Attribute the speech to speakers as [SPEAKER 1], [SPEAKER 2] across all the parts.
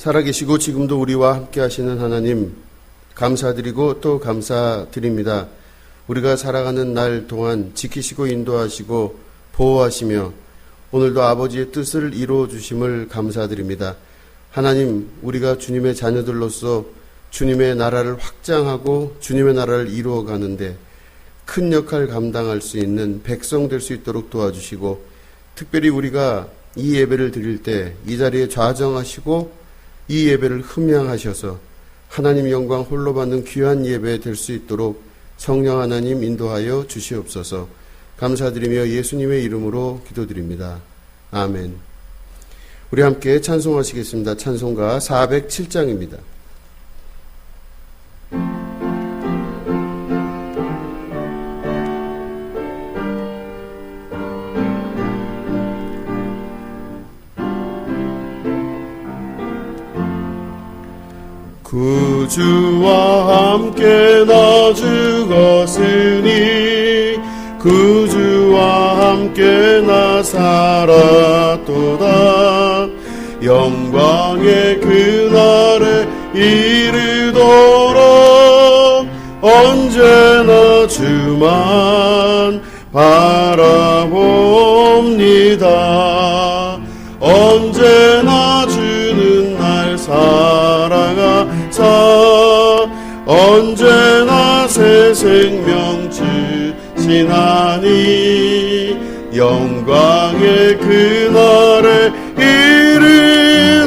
[SPEAKER 1] 살아계시고 지금도 우리와 함께 하시는 하나님 감사드리고 또 감사드립니다. 우리가 살아가는 날 동안 지키시고 인도하시고 보호하시며 오늘도 아버지의 뜻을 이루어 주심을 감사드립니다. 하나님, 우리가 주님의 자녀들로서 주님의 나라를 확장하고 주님의 나라를 이루어 가는데 큰 역할 감당할 수 있는 백성 될 수 있도록 도와주시고, 특별히 우리가 이 예배를 드릴 때 이 자리에 좌정하시고 이 예배를 흠양하셔서 하나님 영광 홀로 받는 귀한 예배 될 수 있도록 성령 하나님 인도하여 주시옵소서. 감사드리며 예수님의 이름으로 기도드립니다. 아멘. 우리 함께 찬송하시겠습니다. 찬송가 407장입니다. 구주와 함께 나 죽었으니 구주와 함께 나 살았도다. 영광의 그날에 이르도록 언제나 주만 바라봅니다. 언제나 주는 날 사랑하사 언제나 새 생명 주시나니 영광의 그날에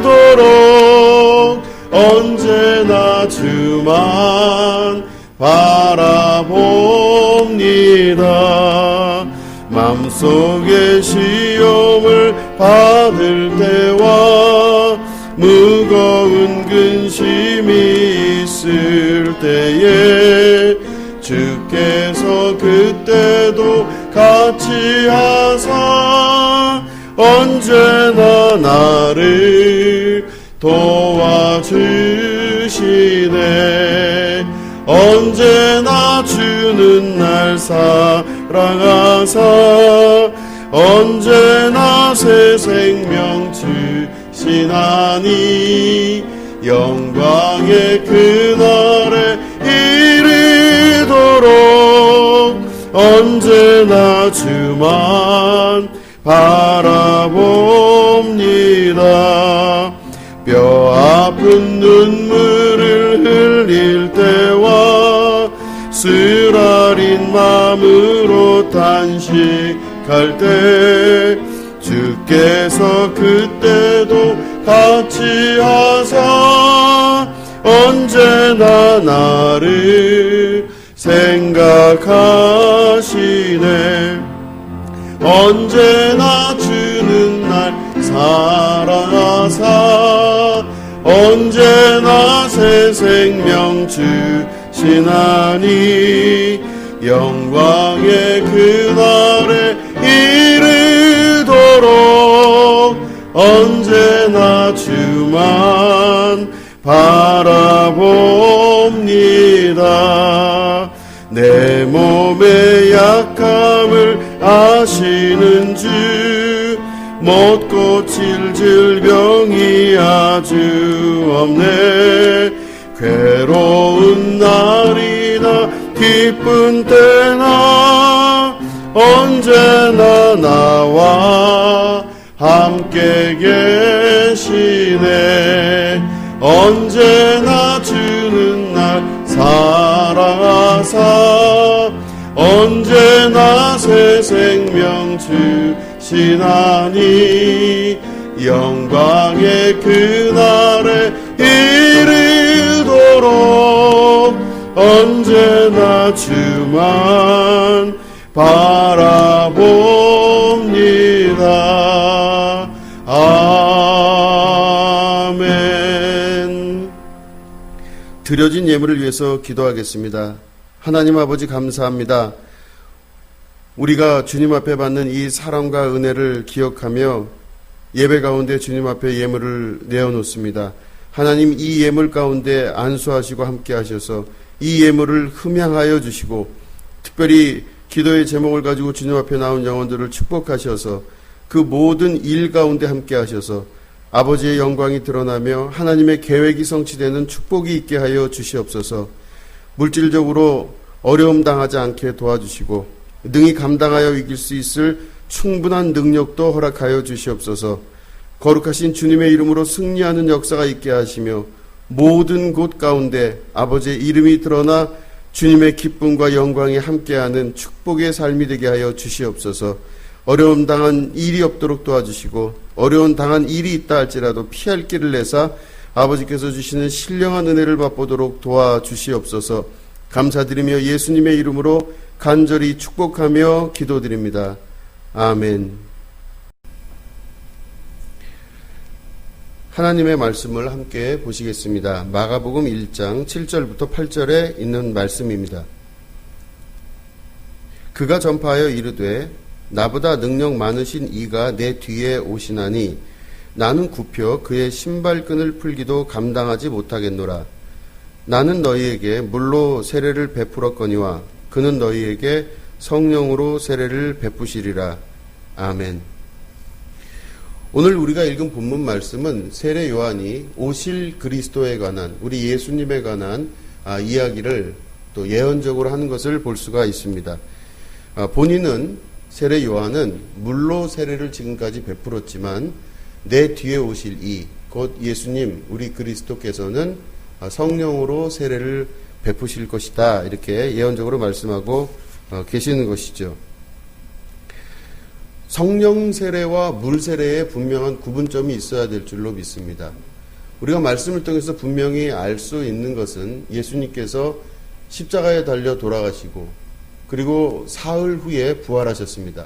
[SPEAKER 1] 이르도록 언제나 주만 바라봅니다. 맘속에 시험을 받을 때와 무거운 근심이 있을 때에 주께서 그때도 같이 하사 언제나 나를 도와주시네. 언제나 주는 날 사랑하사 언제나 새 생명 주시나니 영광의 그날에 이르도록 언제나 주만 바라봅니다. 뼈아픈 눈물을 흘릴 때와 쓰라린 마음으로 단식할 때 주께서 그때도 같이 하사 언제나 나를 생각하시네. 언제나 주는 날 사랑하사 언제나 새 생명 주시나니 영광의 그날에 이르도록 언제나 주만 바라봅니다. 내 몸의 약함을 아시는 주 못 고칠 질병이 아주 없네. 괴로운 날이나 기쁜 때나 언제나 나와 함께 계시네. 언제나 주는 날 사랑하사 언제나 새 생명 주시나니 영광의 그날에 이르도록 언제나 주만 바라봅니다. 아멘. 드려진 예물을 위해서 기도하겠습니다. 하나님 아버지 감사합니다. 우리가 주님 앞에 받는 이 사랑과 은혜를 기억하며 예배 가운데 주님 앞에 예물을 내어놓습니다. 하나님, 이 예물 가운데 안수하시고 함께 하셔서 이 예물을 흠양하여 주시고 특별히 기도의 제목을 가지고 주님 앞에 나온 영혼들을 축복하셔서 그 모든 일 가운데 함께 하셔서 아버지의 영광이 드러나며 하나님의 계획이 성취되는 축복이 있게 하여 주시옵소서. 물질적으로 어려움 당하지 않게 도와주시고 능히 감당하여 이길 수 있을 충분한 능력도 허락하여 주시옵소서. 거룩하신 주님의 이름으로 승리하는 역사가 있게 하시며 모든 곳 가운데 아버지의 이름이 드러나 주님의 기쁨과 영광이 함께하는 축복의 삶이 되게 하여 주시옵소서. 어려움 당한 일이 없도록 도와주시고 어려움 당한 일이 있다 할지라도 피할 길을 내사 아버지께서 주시는 신령한 은혜를 맛보도록 도와주시옵소서. 감사드리며 예수님의 이름으로 간절히 축복하며 기도드립니다. 아멘. 하나님의 말씀을 함께 보시겠습니다. 마가복음 1장 7절부터 8절에 있는 말씀입니다. 그가 전파하여 이르되 나보다 능력 많으신 이가 내 뒤에 오시나니 나는 굽혀 그의 신발끈을 풀기도 감당하지 못하겠노라. 나는 너희에게 물로 세례를 베풀었거니와 그는 너희에게 성령으로 세례를 베푸시리라. 아멘. 오늘 우리가 읽은 본문 말씀은 세례 요한이 오실 그리스도에 관한, 우리 예수님에 관한 이야기를 또 예언적으로 하는 것을 볼 수가 있습니다. 본인은 세례 요한은 물로 세례를 지금까지 베풀었지만 내 뒤에 오실 이, 곧 예수님, 우리 그리스도께서는 성령으로 세례를 베푸실 것이다. 이렇게 예언적으로 말씀하고 계시는 것이죠. 성령 세례와 물 세례에 분명한 구분점이 있어야 될 줄로 믿습니다. 우리가 말씀을 통해서 분명히 알 수 있는 것은 예수님께서 십자가에 달려 돌아가시고 그리고 사흘 후에 부활하셨습니다.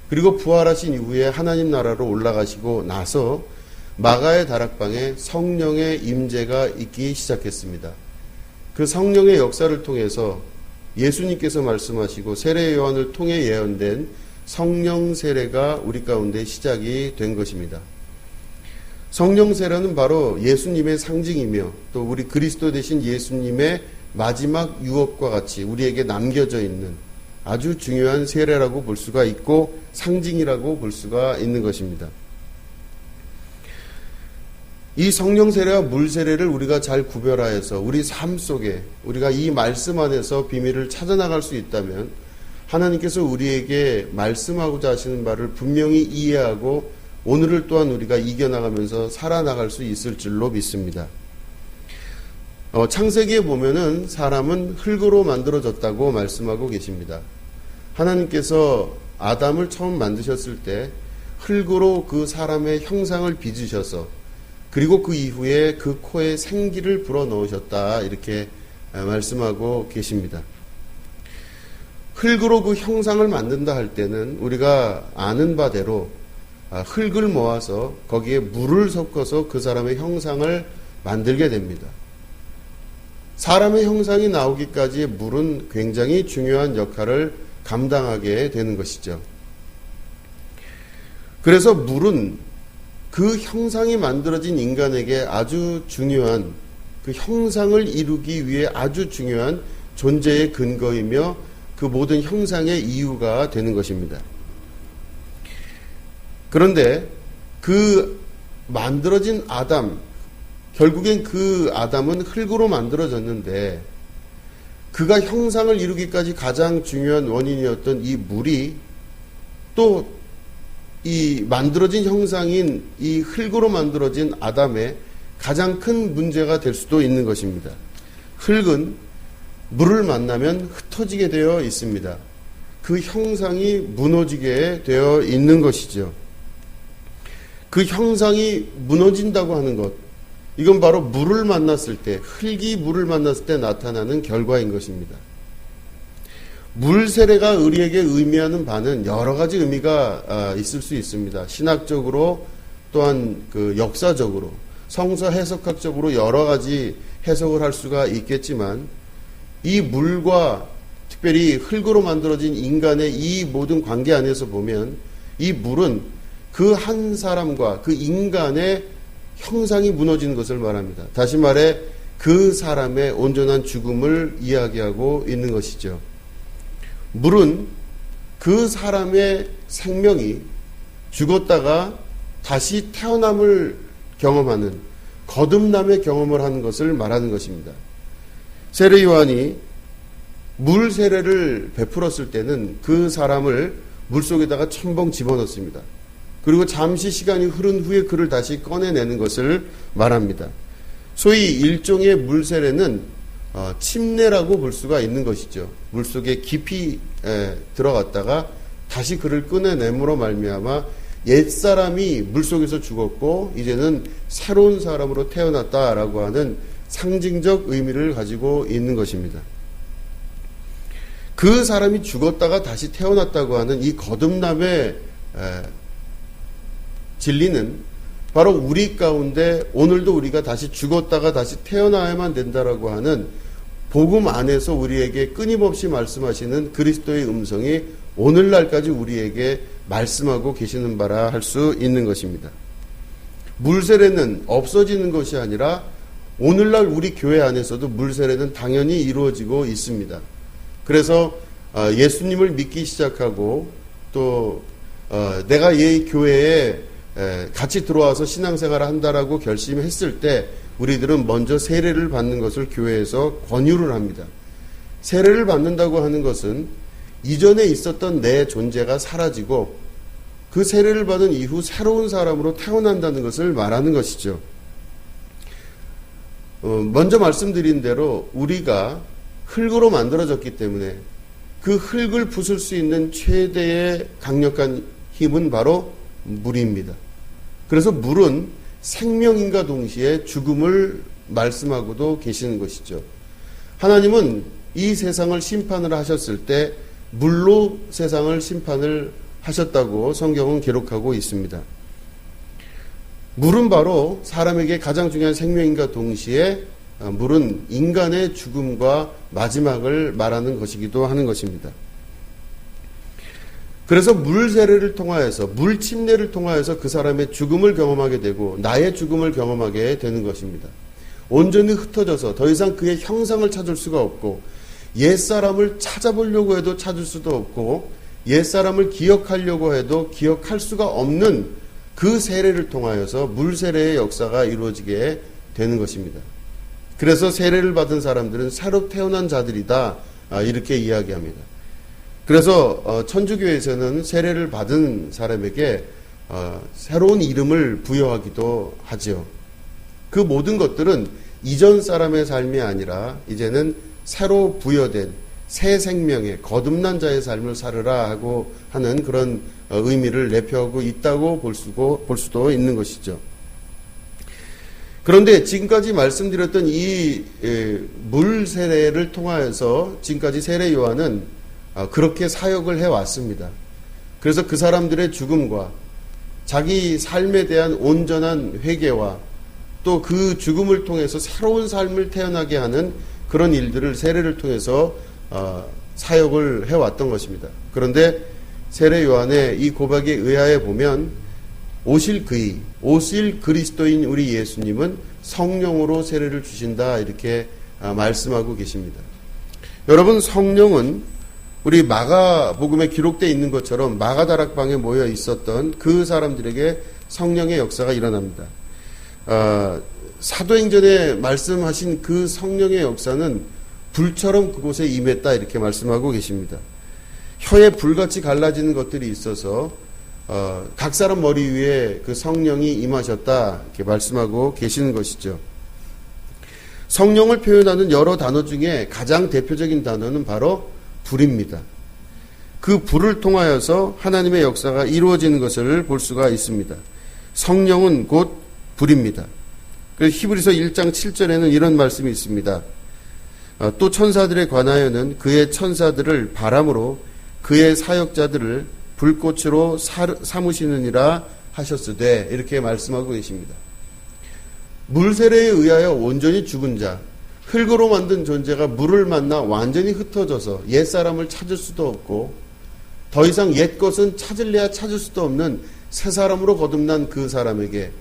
[SPEAKER 1] 그리고 부활하신 이후에 하나님 나라로 올라가시고 나서 마가의 다락방에 성령의 임재가 있기 시작했습니다. 그 성령의 역사를 통해서 예수님께서 말씀하시고 세례 요한을 통해 예언된 성령 세례가 우리 가운데 시작이 된 것입니다. 성령 세례는 바로 예수님의 상징이며 또 우리 그리스도 되신 예수님의 마지막 유업과 같이 우리에게 남겨져 있는 아주 중요한 세례라고 볼 수가 있고 상징이라고 볼 수가 있는 것입니다. 이 성령 세례와 물 세례를 우리가 잘 구별하여서 우리 삶 속에 우리가 이 말씀 안에서 비밀을 찾아나갈 수 있다면 하나님께서 우리에게 말씀하고자 하시는 바를 분명히 이해하고 오늘을 또한 우리가 이겨나가면서 살아나갈 수 있을 줄로 믿습니다. 창세기에 보면은 사람은 흙으로 만들어졌다고 말씀하고 계십니다. 하나님께서 아담을 처음 만드셨을 때 흙으로 그 사람의 형상을 빚으셔서 그리고 그 이후에 그 코에 생기를 불어넣으셨다. 이렇게 말씀하고 계십니다. 흙으로 그 형상을 만든다 할 때는 우리가 아는 바대로 흙을 모아서 거기에 물을 섞어서 그 사람의 형상을 만들게 됩니다. 사람의 형상이 나오기까지 물은 굉장히 중요한 역할을 감당하게 되는 것이죠. 그래서 물은 그 형상이 만들어진 인간에게 아주 중요한, 그 형상을 이루기 위해 아주 중요한 존재의 근거이며 그 모든 형상의 이유가 되는 것입니다. 그런데 그 만들어진 아담, 결국엔 그 아담은 흙으로 만들어졌는데 그가 형상을 이루기까지 가장 중요한 원인이었던 이 물이 또 이 만들어진 형상인 이 흙으로 만들어진 아담의 가장 큰 문제가 될 수도 있는 것입니다. 흙은 물을 만나면 흩어지게 되어 있습니다. 그 형상이 무너지게 되어 있는 것이죠. 그 형상이 무너진다고 하는 것, 이건 바로 물을 만났을 때, 흙이 물을 만났을 때 나타나는 결과인 것입니다. 물 세례가 우리에게 의미하는 바는 여러 가지 의미가 있을 수 있습니다. 신학적으로 또한 그 역사적으로, 성서 해석학적으로 여러 가지 해석을 할 수가 있겠지만 이 물과 특별히 흙으로 만들어진 인간의 이 모든 관계 안에서 보면 이 물은 그 한 사람과 그 인간의 형상이 무너지는 것을 말합니다. 다시 말해 그 사람의 온전한 죽음을 이야기하고 있는 것이죠. 물은 그 사람의 생명이 죽었다가 다시 태어남을 경험하는 거듭남의 경험을 하는 것을 말하는 것입니다. 세례 요한이 물 세례를 베풀었을 때는 그 사람을 물속에다가 첨벙 집어넣습니다. 그리고 잠시 시간이 흐른 후에 그를 다시 꺼내내는 것을 말합니다. 소위 일종의 물 세례는 침례라고 볼 수가 있는 것이죠. 물속에 깊이 들어갔다가 다시 그를 꺼내냄으로 말미암아 옛사람이 물속에서 죽었고 이제는 새로운 사람으로 태어났다라고 하는 상징적 의미를 가지고 있는 것입니다. 그 사람이 죽었다가 다시 태어났다고 하는 이 거듭남의 진리는 바로 우리 가운데 오늘도 우리가 다시 죽었다가 다시 태어나야만 된다라고 하는 복음 안에서 우리에게 끊임없이 말씀하시는 그리스도의 음성이 오늘날까지 우리에게 말씀하고 계시는 바라 할 수 있는 것입니다. 물세례는 없어지는 것이 아니라 오늘날 우리 교회 안에서도 물세례는 당연히 이루어지고 있습니다. 그래서 예수님을 믿기 시작하고 또 내가 이 교회에 같이 들어와서 신앙생활을 한다라고 결심했을 때 우리들은 먼저 세례를 받는 것을 교회에서 권유를 합니다. 세례를 받는다고 하는 것은 이전에 있었던 내 존재가 사라지고 그 세례를 받은 이후 새로운 사람으로 태어난다는 것을 말하는 것이죠. 먼저 말씀드린 대로 우리가 흙으로 만들어졌기 때문에 그 흙을 부술 수 있는 최대의 강력한 힘은 바로 물입니다. 그래서 물은 생명인과 동시에 죽음을 말씀하고도 계시는 것이죠. 하나님은 이 세상을 심판을 하셨을 때 물로 세상을 심판을 하셨다고 성경은 기록하고 있습니다. 물은 바로 사람에게 가장 중요한 생명인과 동시에 물은 인간의 죽음과 마지막을 말하는 것이기도 하는 것입니다. 그래서 물 세례를 통하여서 물 침례를 통하여서 그 사람의 죽음을 경험하게 되고 나의 죽음을 경험하게 되는 것입니다. 온전히 흩어져서 더 이상 그의 형상을 찾을 수가 없고 옛사람을 찾아보려고 해도 찾을 수도 없고 옛사람을 기억하려고 해도 기억할 수가 없는 그 세례를 통하여서 물 세례의 역사가 이루어지게 되는 것입니다. 그래서 세례를 받은 사람들은 새로 태어난 자들이다 이렇게 이야기합니다. 그래서 천주교에서는 세례를 받은 사람에게 새로운 이름을 부여하기도 하죠. 그 모든 것들은 이전 사람의 삶이 아니라 이제는 새로 부여된 새 생명의 거듭난 자의 삶을 살으라 하고 하는 그런 의미를 내포하고 있다고 볼 수도 있는 것이죠. 그런데 지금까지 말씀드렸던 이 물 세례를 통하여서 지금까지 세례 요한은 그렇게 사역을 해왔습니다. 그래서 그 사람들의 죽음과 자기 삶에 대한 온전한 회개와 또 그 죽음을 통해서 새로운 삶을 태어나게 하는 그런 일들을 세례를 통해서 사역을 해왔던 것입니다. 그런데 세례 요한의 이 고백에 의하여 보면 오실 그리스도인 우리 예수님은 성령으로 세례를 주신다 이렇게 말씀하고 계십니다. 여러분, 성령은 우리 마가복음에 기록되어 있는 것처럼 마가다락방에 모여 있었던 그 사람들에게 성령의 역사가 일어납니다. 사도행전에 말씀하신 그 성령의 역사는 불처럼 그곳에 임했다 이렇게 말씀하고 계십니다. 혀에 불같이 갈라지는 것들이 있어서 각 사람 머리 위에 그 성령이 임하셨다 이렇게 말씀하고 계시는 것이죠. 성령을 표현하는 여러 단어 중에 가장 대표적인 단어는 바로 불입니다. 그 불을 통하여서 하나님의 역사가 이루어지는 것을 볼 수가 있습니다. 성령은 곧 불입니다. 그래서 히브리서 1장 7절에는 이런 말씀이 있습니다. 또 천사들에 관하여는 그의 천사들을 바람으로 그의 사역자들을 불꽃으로 삼으시느니라 하셨으되 이렇게 말씀하고 계십니다. 물세례에 의하여 온전히 죽은 자, 흙으로 만든 존재가 물을 만나 완전히 흩어져서 옛사람을 찾을 수도 없고 더 이상 옛것은 찾을래야 찾을 수도 없는 새 사람으로 거듭난 그 사람에게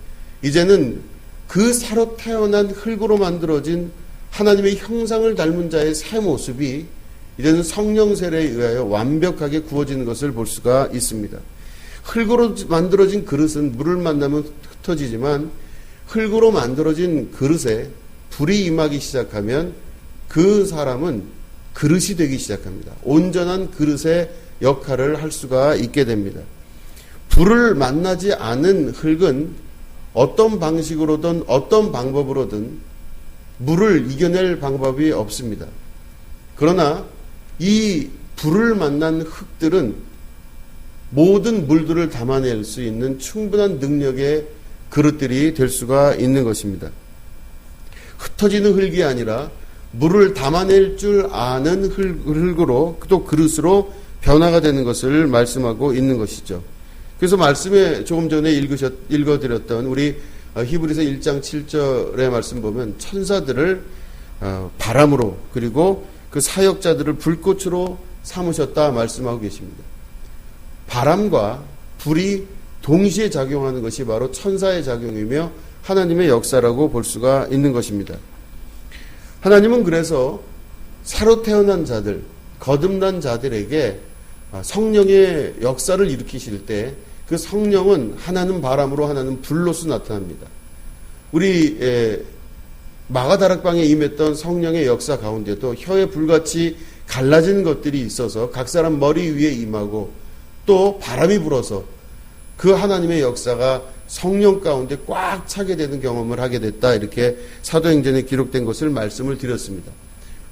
[SPEAKER 1] 이제는 그 새로 태어난 흙으로 만들어진 하나님의 형상을 닮은 자의 새 모습이 이제는 성령 세례에 의하여 완벽하게 구워지는 것을 볼 수가 있습니다. 흙으로 만들어진 그릇은 물을 만나면 흩어지지만 흙으로 만들어진 그릇에 불이 임하기 시작하면 그 사람은 그릇이 되기 시작합니다. 온전한 그릇의 역할을 할 수가 있게 됩니다. 불을 만나지 않은 흙은 어떤 방식으로든 어떤 방법으로든 물을 이겨낼 방법이 없습니다. 그러나 이 불을 만난 흙들은 모든 물들을 담아낼 수 있는 충분한 능력의 그릇들이 될 수가 있는 것입니다. 흩어지는 흙이 아니라 물을 담아낼 줄 아는 흙으로 또 그릇으로 변화가 되는 것을 말씀하고 있는 것이죠. 그래서 말씀에 조금 전에 읽어드렸던 우리 히브리서 1장 7절의 말씀 보면 천사들을 바람으로 그리고 그 사역자들을 불꽃으로 삼으셨다 말씀하고 계십니다. 바람과 불이 동시에 작용하는 것이 바로 천사의 작용이며 하나님의 역사라고 볼 수가 있는 것입니다. 하나님은 그래서 새로 태어난 자들, 거듭난 자들에게 성령의 역사를 일으키실 때 그 성령은 하나는 바람으로 하나는 불로서 나타납니다. 우리 마가다락방에 임했던 성령의 역사 가운데도 혀에 불같이 갈라지는 것들이 있어서 각 사람 머리 위에 임하고 또 바람이 불어서 그 하나님의 역사가 성령 가운데 꽉 차게 되는 경험을 하게 됐다. 이렇게 사도행전에 기록된 것을 말씀을 드렸습니다.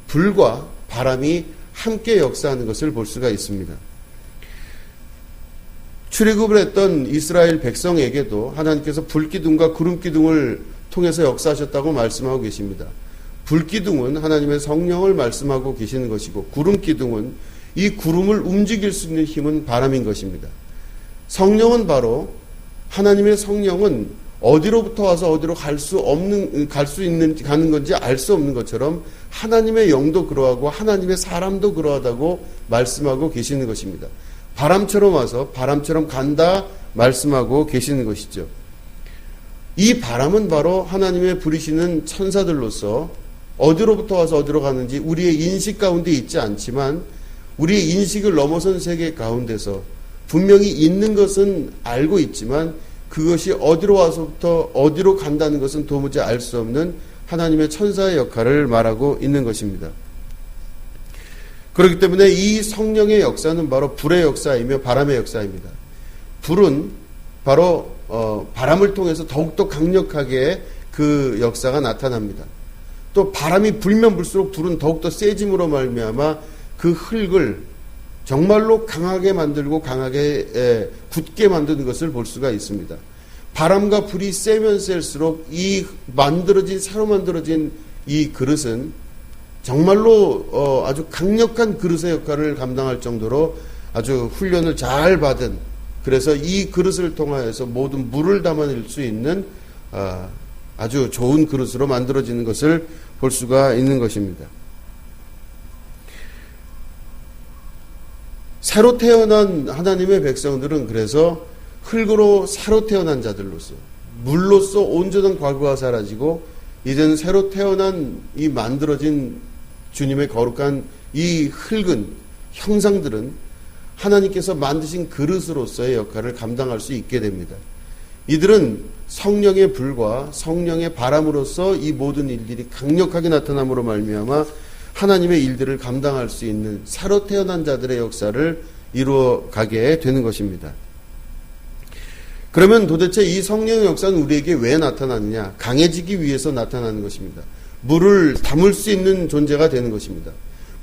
[SPEAKER 1] 불과 바람이 함께 역사하는 것을 볼 수가 있습니다. 출애굽을 했던 이스라엘 백성에게도 하나님께서 불기둥과 구름기둥을 통해서 역사하셨다고 말씀하고 계십니다. 불기둥은 하나님의 성령을 말씀하고 계시는 것이고 구름기둥은 이 구름을 움직일 수 있는 힘은 바람인 것입니다. 성령은 바로 하나님의 성령은 어디로부터 와서 어디로 가는 건지 알 수 없는 것처럼 하나님의 영도 그러하고 하나님의 사람도 그러하다고 말씀하고 계시는 것입니다. 바람처럼 와서 바람처럼 간다 말씀하고 계시는 것이죠. 이 바람은 바로 하나님의 부리시는 천사들로서 어디로부터 와서 어디로 가는지 우리의 인식 가운데 있지 않지만 우리의 인식을 넘어선 세계 가운데서 분명히 있는 것은 알고 있지만 그것이 어디로 와서부터 어디로 간다는 것은 도무지 알 수 없는 하나님의 천사의 역할을 말하고 있는 것입니다. 그렇기 때문에 이 성령의 역사는 바로 불의 역사이며 바람의 역사입니다. 불은 바로 바람을 통해서 더욱더 강력하게 그 역사가 나타납니다. 또 바람이 불면 불수록 불은 더욱더 세짐으로 말미암아 그 흙을 정말로 강하게 만들고 강하게 굳게 만드는 것을 볼 수가 있습니다. 바람과 불이 세면 셀수록 이 새로 만들어진 이 그릇은 정말로 아주 강력한 그릇의 역할을 감당할 정도로 아주 훈련을 잘 받은, 그래서 이 그릇을 통하여서 모든 물을 담아낼 수 있는 아주 좋은 그릇으로 만들어지는 것을 볼 수가 있는 것입니다. 새로 태어난 하나님의 백성들은 그래서 흙으로 새로 태어난 자들로서 물로서 온전한 과거가 사라지고 이제는 새로 태어난 이 만들어진 주님의 거룩한 이 흙은 형상들은 하나님께서 만드신 그릇으로서의 역할을 감당할 수 있게 됩니다. 이들은 성령의 불과 성령의 바람으로서 이 모든 일들이 강력하게 나타남으로 말미암아 하나님의 일들을 감당할 수 있는 새로 태어난 자들의 역사를 이루어가게 되는 것입니다. 그러면 도대체 이 성령의 역사는 우리에게 왜 나타나느냐? 강해지기 위해서 나타나는 것입니다. 물을 담을 수 있는 존재가 되는 것입니다.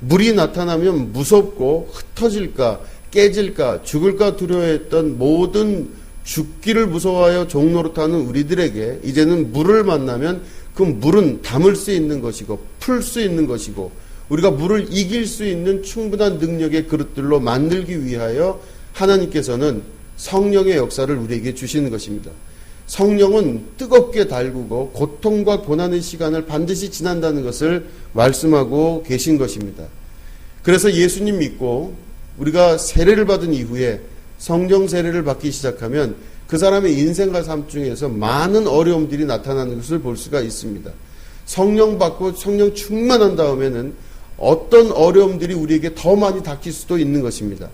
[SPEAKER 1] 물이 나타나면 무섭고 흩어질까, 깨질까, 죽을까 두려워했던 모든 죽기를 무서워하여 종노릇하는 우리들에게 이제는 물을 만나면 그 물은 담을 수 있는 것이고 풀 수 있는 것이고 우리가 물을 이길 수 있는 충분한 능력의 그릇들로 만들기 위하여 하나님께서는 성령의 역사를 우리에게 주시는 것입니다. 성령은 뜨겁게 달구고 고통과 고난의 시간을 반드시 지난다는 것을 말씀하고 계신 것입니다. 그래서 예수님 믿고 우리가 세례를 받은 이후에 성령 세례를 받기 시작하면 그 사람의 인생과 삶 중에서 많은 어려움들이 나타나는 것을 볼 수가 있습니다. 성령 받고 성령 충만한 다음에는 어떤 어려움들이 우리에게 더 많이 닥칠 수도 있는 것입니다.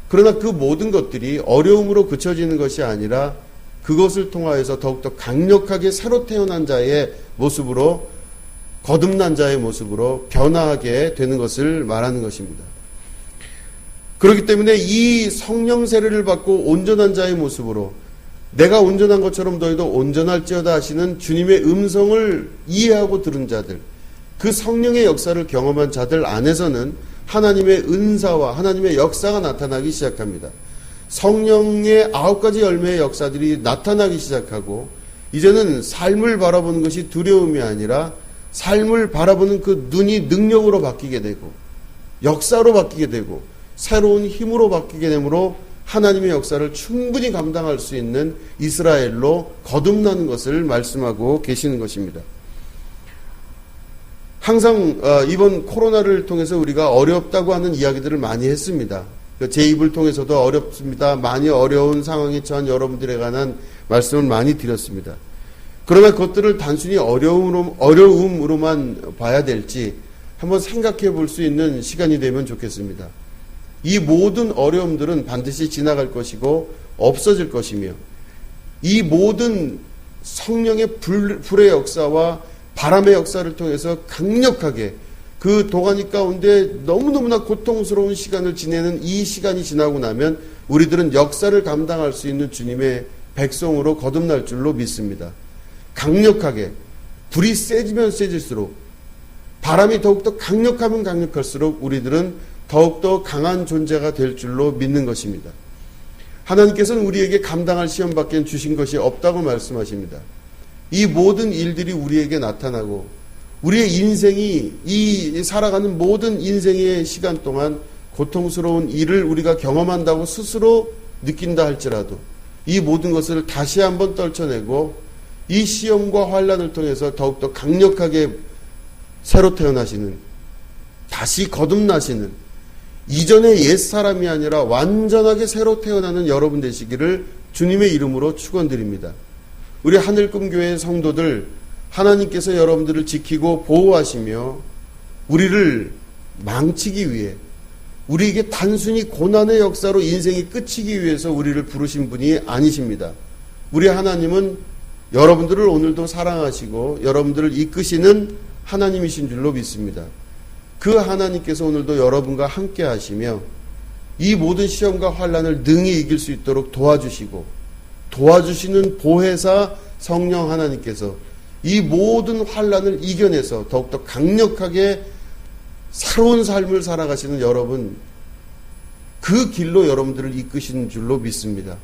[SPEAKER 1] 그러나 그 모든 것들이 어려움으로 그쳐지는 것이 아니라 그것을 통하여서 더욱더 강력하게 새로 태어난 자의 모습으로, 거듭난 자의 모습으로 변화하게 되는 것을 말하는 것입니다. 그렇기 때문에 이 성령 세례를 받고 온전한 자의 모습으로 내가 온전한 것처럼 너희도 온전할지어다 하시는 주님의 음성을 이해하고 들은 자들, 그 성령의 역사를 경험한 자들 안에서는 하나님의 은사와 하나님의 역사가 나타나기 시작합니다. 성령의 9가지 열매의 역사들이 나타나기 시작하고 이제는 삶을 바라보는 것이 두려움이 아니라 삶을 바라보는 그 눈이 능력으로 바뀌게 되고 역사로 바뀌게 되고 새로운 힘으로 바뀌게 되므로 하나님의 역사를 충분히 감당할 수 있는 이스라엘로 거듭나는 것을 말씀하고 계시는 것입니다. 항상 이번 코로나를 통해서 우리가 어렵다고 하는 이야기들을 많이 했습니다. 제 입을 통해서도 어렵습니다. 많이 어려운 상황에 처한 여러분들에 관한 말씀을 많이 드렸습니다. 그러나 그것들을 단순히 어려움으로만 봐야 될지 한번 생각해 볼 수 있는 시간이 되면 좋겠습니다. 이 모든 어려움들은 반드시 지나갈 것이고 없어질 것이며 이 모든 성령의 불의 역사와 바람의 역사를 통해서 강력하게 그 도가니 가운데 너무너무나 고통스러운 시간을 지내는 이 시간이 지나고 나면 우리들은 역사를 감당할 수 있는 주님의 백성으로 거듭날 줄로 믿습니다. 강력하게 불이 세지면 세질수록 바람이 더욱더 강력하면 강력할수록 우리들은 더욱더 강한 존재가 될 줄로 믿는 것입니다. 하나님께서는 우리에게 감당할 시험밖에 주신 것이 없다고 말씀하십니다. 이 모든 일들이 우리에게 나타나고 우리의 인생이 이 살아가는 모든 인생의 시간 동안 고통스러운 일을 우리가 경험한다고 스스로 느낀다 할지라도 이 모든 것을 다시 한번 떨쳐내고 이 시험과 환난을 통해서 더욱더 강력하게 새로 태어나시는, 다시 거듭나시는, 이전의 옛사람이 아니라 완전하게 새로 태어나는 여러분 되시기를 주님의 이름으로 축원드립니다. 우리 하늘꿈교회 성도들, 하나님께서 여러분들을 지키고 보호하시며 우리를 망치기 위해, 우리에게 단순히 고난의 역사로 인생이 끝이기 위해서 우리를 부르신 분이 아니십니다. 우리 하나님은 여러분들을 오늘도 사랑하시고 여러분들을 이끄시는 하나님이신 줄로 믿습니다. 그 하나님께서 오늘도 여러분과 함께 하시며 이 모든 시험과 환난을 능히 이길 수 있도록 도와주시고 도와주시는 보혜사 성령 하나님께서 이 모든 환난을 이겨내서 더욱더 강력하게 새로운 삶을 살아가시는 여러분, 그 길로 여러분들을 이끄시는 줄로 믿습니다.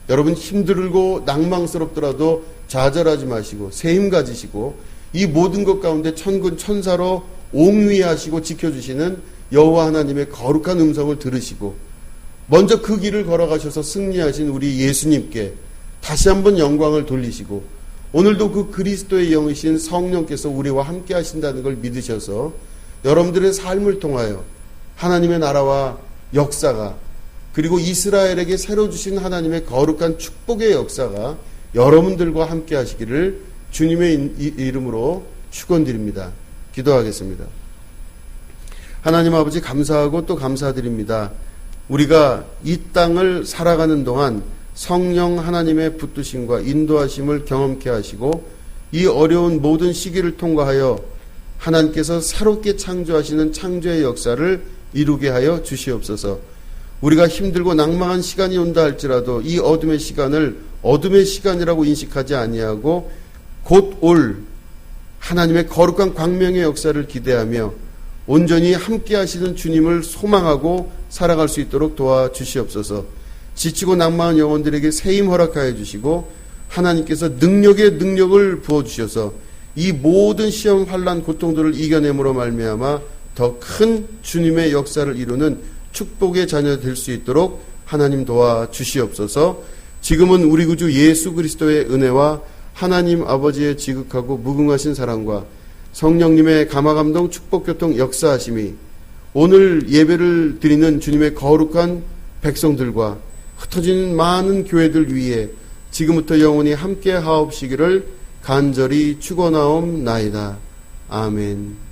[SPEAKER 1] 여러분 힘들고 낭망스럽더라도 좌절하지 마시고 새 힘 가지시고 이 모든 것 가운데 천군 천사로 옥위하시고 지켜주시는 여호와 하나님의 거룩한 음성을 들으시고 먼저 그 길을 걸어가셔서 승리하신 우리 예수님께 다시 한번 영광을 돌리시고 오늘도 그 그리스도의 영이신 성령께서 우리와 함께 하신다는 걸 믿으셔서 여러분들의 삶을 통하여 하나님의 나라와 역사가 그리고 이스라엘에게 새로 주신 하나님의 거룩한 축복의 역사가 여러분들과 함께 하시기를 주님의 이름으로 축원드립니다. 기도하겠습니다. 하나님 아버지 감사하고 또 감사드립니다. 우리가 이 땅을 살아가는 동안 성령 하나님의 붙드심과 인도하심을 경험케 하시고 이 어려운 모든 시기를 통과하여 하나님께서 새롭게 창조하시는 창조의 역사를 이루게 하여 주시옵소서. 우리가 힘들고 낭망한 시간이 온다 할지라도 이 어둠의 시간을 어둠의 시간이라고 인식하지 아니하고 곧 올 하나님의 거룩한 광명의 역사를 기대하며 온전히 함께 하시는 주님을 소망하고 살아갈 수 있도록 도와주시옵소서. 지치고 낭망한 영혼들에게 새 힘 허락하여 주시고 하나님께서 능력의 능력을 부어주셔서 이 모든 시험 환난 고통들을 이겨냄으로 말미암아 더 큰 주님의 역사를 이루는 축복의 자녀 될 수 있도록 하나님 도와주시옵소서. 지금은 우리 구주 예수 그리스도의 은혜와 하나님 아버지의 지극하고 무궁하신 사랑과 성령님의 감화감동 축복교통 역사하심이 오늘 예배를 드리는 주님의 거룩한 백성들과 흩어진 많은 교회들 위에 지금부터 영원히 함께 하옵시기를 간절히 축원하옵나이다. 아멘.